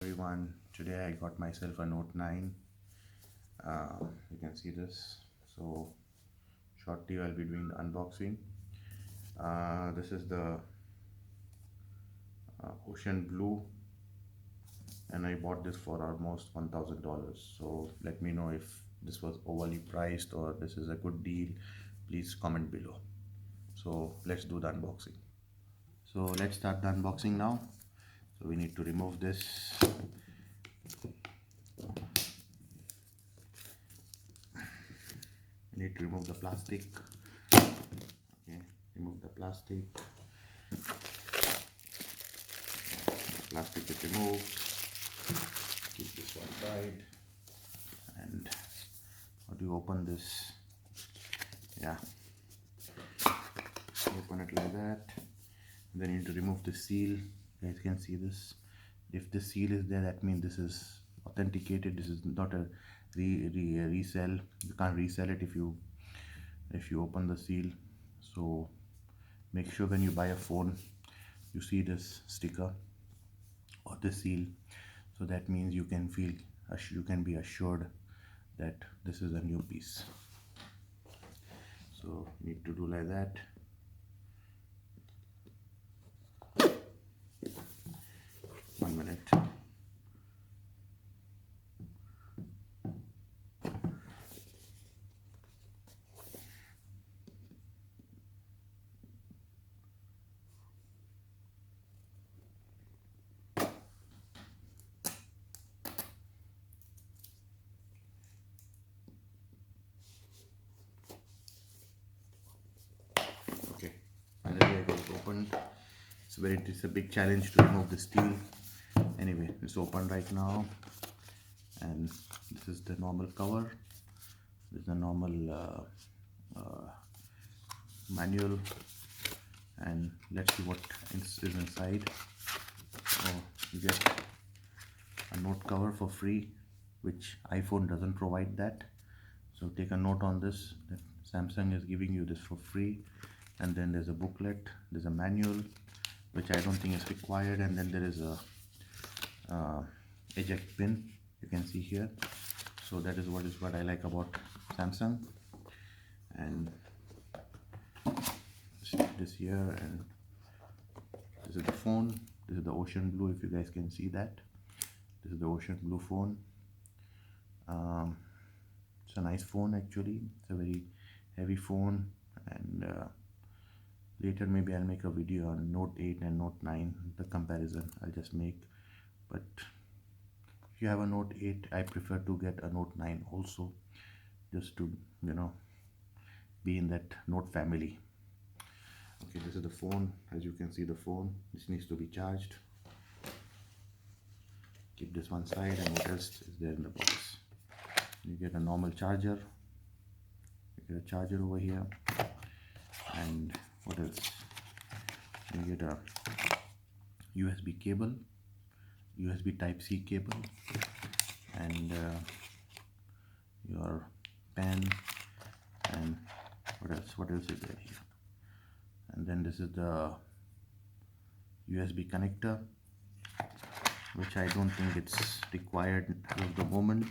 Everyone, today I got myself a Note 9. You can see this. So shortly I'll be doing the unboxing. This is the ocean blue, and I bought this for almost $1,000. So let me know if this was overly priced or this is a good deal. Please comment below. So let's do the unboxing. So let's start the unboxing now. So we need to remove this. We need to remove the plastic. Okay, remove the plastic. Plastic is removed. Keep this one side. And how do you open this? Yeah, open it like that. Then you need to remove the seal. You guys can see this. If the seal is there, that means this is authenticated. This is not a resell. You can't resell it if you open the seal. So make sure when you buy a phone, you see this sticker or the seal. So that means you can be assured that this is a new piece. So need to do like that. One minute. Okay, finally I got it opened. It's a big challenge to remove the steel. Anyway, it's open right now, and this is the normal cover. This is the normal manual, and let's see what is inside. So you get a note cover for free, which iPhone doesn't provide that. So take a note on this, that Samsung is giving you this for free. And then there's a booklet, there's a manual, which I don't think is required, and then there is a eject pin, you can see here. So that is what I like about Samsung. And stick this here, and this is the phone. This is the ocean blue, if you guys can see that. This is the ocean blue phone. It's a nice phone actually. It's a very heavy phone, and later maybe I'll make a video on Note 8 and Note 9, the comparison I'll just make. But if you have a Note 8, I prefer to get a Note 9 also, just to be in that Note family. Okay, this is the phone. As you can see, the phone, this needs to be charged. Keep this one side, and what else is there in the box? You get a normal charger. You get a charger over here, and what else? You get a USB cable, USB Type-C cable, and your pen, and what else is there here? And then this is the USB connector, which I don't think it's required at the moment.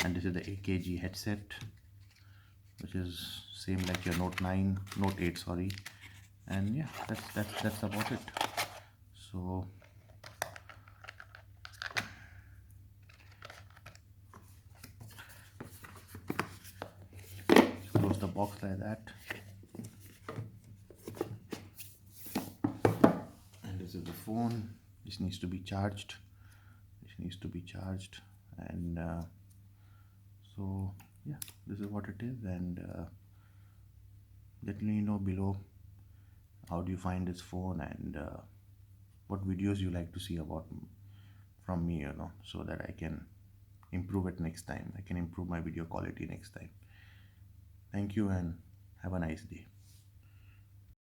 And this is the AKG headset, which is same like your Note 8, sorry. And yeah, that's about it. So close the box like that, and this is the phone. This needs to be charged. And so yeah, this is what it is. And let me know below how do you find this phone, and what videos you like to see from me, so that I can improve it next time. I can improve my video quality next time. Thank you, and have a nice day.